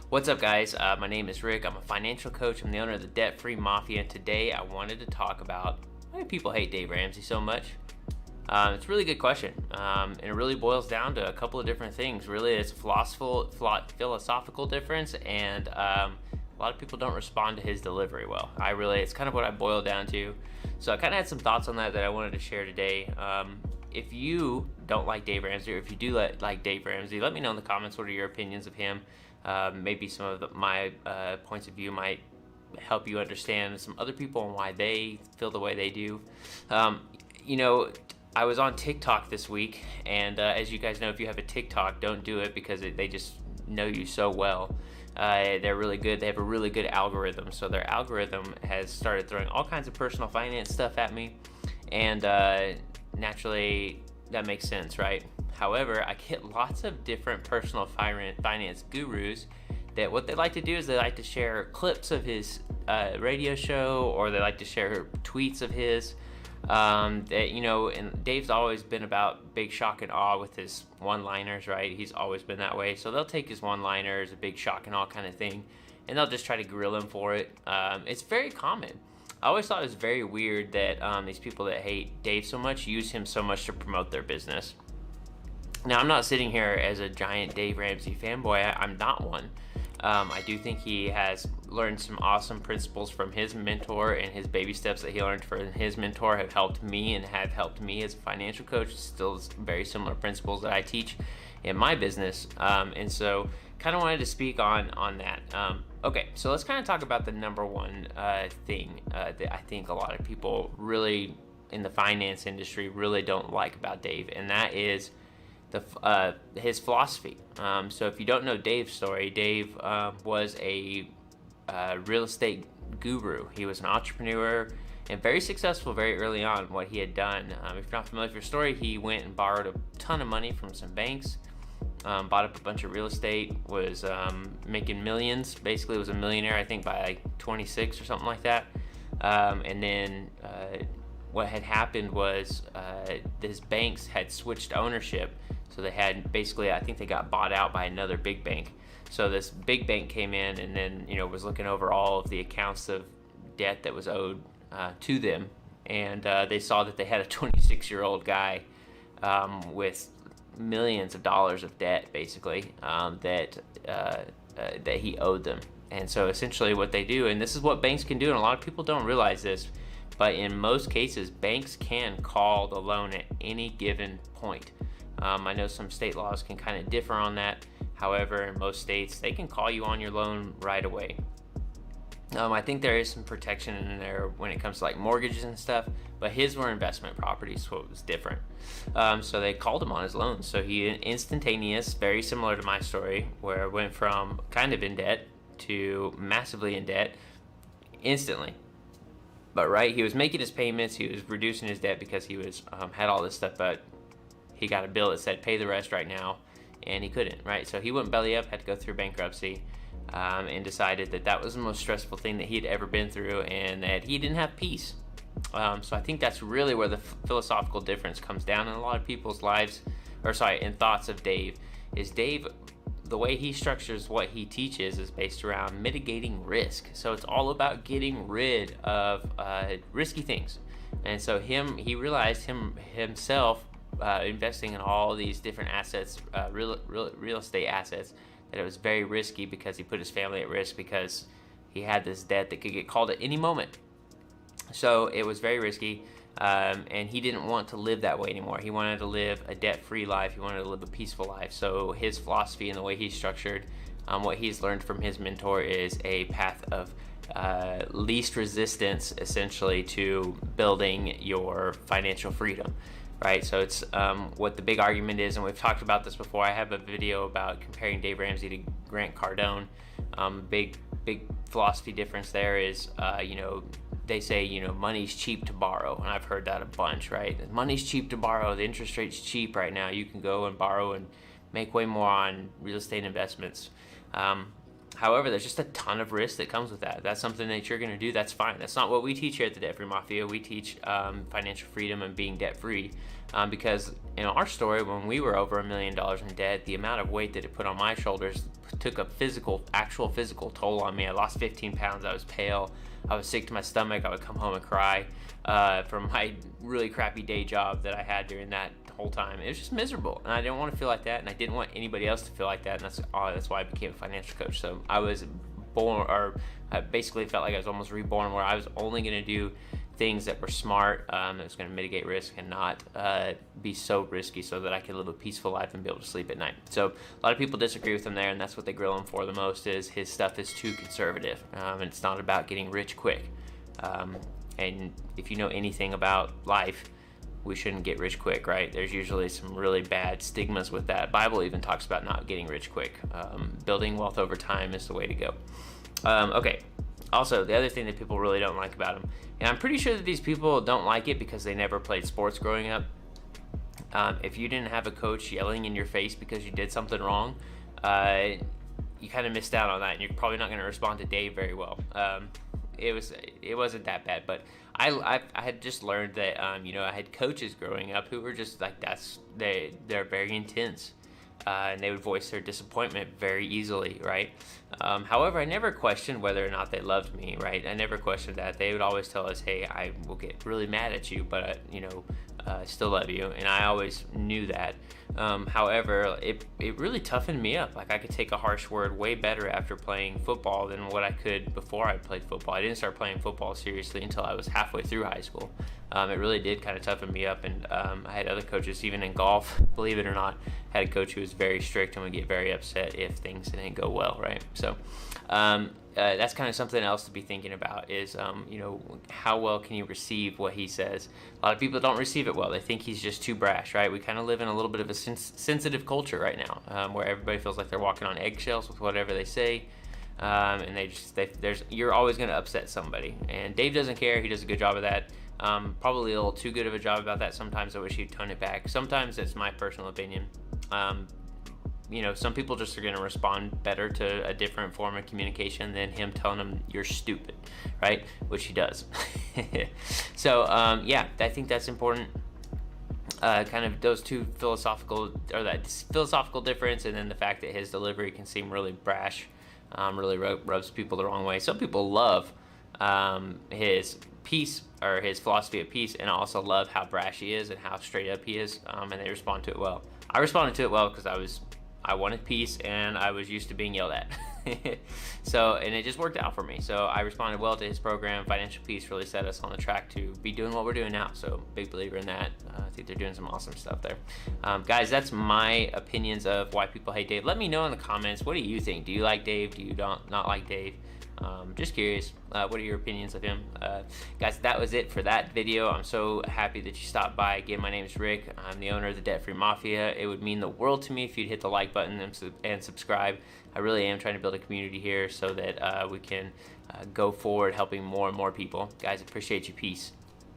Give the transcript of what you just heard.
What's up, guys? My name is Rick. I'm a financial coach. I'm the owner of the Debt Free Mafia. And today I wanted to talk about why do people hate Dave Ramsey so much? It's a really good question. And it really boils down to a couple of different things. Really, it's a philosophical difference, and a lot of people don't respond to his delivery well. It's kind of what I boil down to. So I kind of had some thoughts on that I wanted to share today. If you don't like Dave Ramsey, or if you do like Dave Ramsey, let me know in the comments what are your opinions of him. Maybe some of my points of view might help you understand some other people and why they feel the way they do. I was on TikTok this week, and as you guys know, if you have a TikTok, don't do it because they just know you so well. They're really good. They have a really good algorithm. So their algorithm has started throwing all kinds of personal finance stuff at me, and naturally that makes sense, right? However, I get lots of different personal finance gurus that what they like to do is they like to share clips of his radio show, or they like to share tweets of his. And Dave's always been about big shock and awe with his one-liners, right? He's always been that way. So they'll take his one-liners, a big shock and awe kind of thing, and they'll just try to grill him for it. It's very common. I always thought it was very weird that these people that hate Dave so much use him so much to promote their business. Now, I'm not sitting here as a giant Dave Ramsey fanboy. I'm not one. I do think he has learned some awesome principles from his mentor, and his baby steps that he learned from his mentor have helped me as a financial coach. Still very similar principles that I teach in my business. And so kind of wanted to speak on that. Okay, so let's kind of talk about the number one thing that I think a lot of people really in the finance industry really don't like about Dave, and that is his philosophy. So if you don't know Dave's story, Dave was a real estate guru. He was an entrepreneur and very successful very early on what he had done. If you're not familiar with your story, he went and borrowed a ton of money from some banks, bought up a bunch of real estate, was making millions, basically was a millionaire, I think by like 26 or something like that. And then what had happened was his banks had switched ownership. So they had basically, I think they got bought out by another big bank. So this big bank came in and then, was looking over all of the accounts of debt that was owed to them. And they saw that they had a 26-year-old guy with millions of dollars of debt, basically, that he owed them. And so essentially what they do, and this is what banks can do, and a lot of people don't realize this, but in most cases, banks can call the loan at any given point. I know some state laws can kind of differ on that. However, in most states, they can call you on your loan right away. I think there is some protection in there when it comes to like mortgages and stuff, but his were investment properties, so it was different. So they called him on his loan. So he instantaneous, very similar to my story, where it went from kind of in debt to massively in debt instantly. But right, he was making his payments, he was reducing his debt because he was had all this stuff, but he got a bill that said pay the rest right now, and he couldn't, right? So he went belly up, had to go through bankruptcy, and decided that was the most stressful thing that he had ever been through, and that he didn't have peace. So I think that's really where the philosophical difference comes down in a lot of people's lives, in thoughts of Dave, is Dave, the way he structures what he teaches is based around mitigating risk. So it's all about getting rid of risky things. And so he realized himself, investing in all these different assets, real estate assets, that it was very risky because he put his family at risk because he had this debt that could get called at any moment. So it was very risky, and he didn't want to live that way anymore. He wanted to live a debt-free life. He wanted to live a peaceful life. So his philosophy and the way he's structured, what he's learned from his mentor is a path of least resistance, essentially, to building your financial freedom. Right, so it's what the big argument is, and we've talked about this before. I have a video about comparing Dave Ramsey to Grant Cardone. Big philosophy difference there is, they say, money's cheap to borrow, and I've heard that a bunch, right? Money's cheap to borrow, the interest rate's cheap right now. You can go and borrow and make way more on real estate investments. However, there's just a ton of risk that comes with that. If that's something that you're going to do, that's fine. That's not what we teach here at the Debt Free Mafia. We teach financial freedom and being debt free, because in our story, when we were over $1 million in debt, the amount of weight that it put on my shoulders took a actual physical toll on me. I lost 15 pounds. I was pale. I was sick to my stomach. I would come home and cry from my really crappy day job that I had during that whole time. It was just miserable, and I didn't want to feel like that, and I didn't want anybody else to feel like that, and that's why I became a financial coach. So I was born, or I basically felt like I was almost reborn, where I was only going to do things that were smart, that was going to mitigate risk and not be so risky, so that I could live a peaceful life and be able to sleep at night. So a lot of people disagree with him there, and that's what they grill him for the most, is his stuff is too conservative, and it's not about getting rich quick. And if you know anything about life, we shouldn't get rich quick, right? There's usually some really bad stigmas with that. Bible even talks about not getting rich quick. Building wealth over time is the way to go. Okay. Also, the other thing that people really don't like about him, and I'm pretty sure that these people don't like it because they never played sports growing up. If you didn't have a coach yelling in your face because you did something wrong, you kind of missed out on that, and you're probably not going to respond to Dave very well. It wasn't that bad, but I had just learned that I had coaches growing up who were just like they're very intense, and they would voice their disappointment very easily, right? However, I never questioned whether or not they loved me, right? I never questioned that. They would always tell us, "Hey, I will get really mad at you, but I still love you," and I always knew that. However, it really toughened me up. Like, I could take a harsh word way better after playing football than what I could before I played football. I didn't start playing football seriously until I was halfway through high school. It really did kind of toughen me up, and I had other coaches, even in golf, believe it or not, had a coach who was very strict and would get very upset if things didn't go well, right? So that's kind of something else to be thinking about is, how well can you receive what he says? A lot of people don't receive it well. They think he's just too brash, right? We kind of live in a little bit of a sensitive culture right now, where everybody feels like they're walking on eggshells with whatever they say. And you're always going to upset somebody. And Dave doesn't care. He does a good job of that. Probably a little too good of a job about that. Sometimes I wish he'd tone it back. Sometimes it's my personal opinion. Some people just are going to respond better to a different form of communication than him telling them you're stupid, right? Which he does. So, I think that's important. Kind of those two that philosophical difference, and then the fact that his delivery can seem really brash, really rubs people the wrong way. Some people love his peace, or his philosophy of peace, and also love how brash he is and how straight up he is, and they respond to it well. I responded to it well because I wanted peace, and I was used to being yelled at. And it just worked out for me. So I responded well to his program. Financial Peace really set us on the track to be doing what we're doing now. So big believer in that. I think they're doing some awesome stuff there. Guys, that's my opinions of why people hate Dave. Let me know in the comments, what do you think? Do you like Dave? Do you not like Dave? Just curious, what are your opinions of him? Guys, that was it for that video. I'm so happy that you stopped by. Again, my name is Rick. I'm the owner of the Debt Free Mafia. It would mean the world to me if you'd hit the like button and subscribe. I really am trying to build a community here so that we can go forward helping more and more people. Guys, appreciate you. Peace.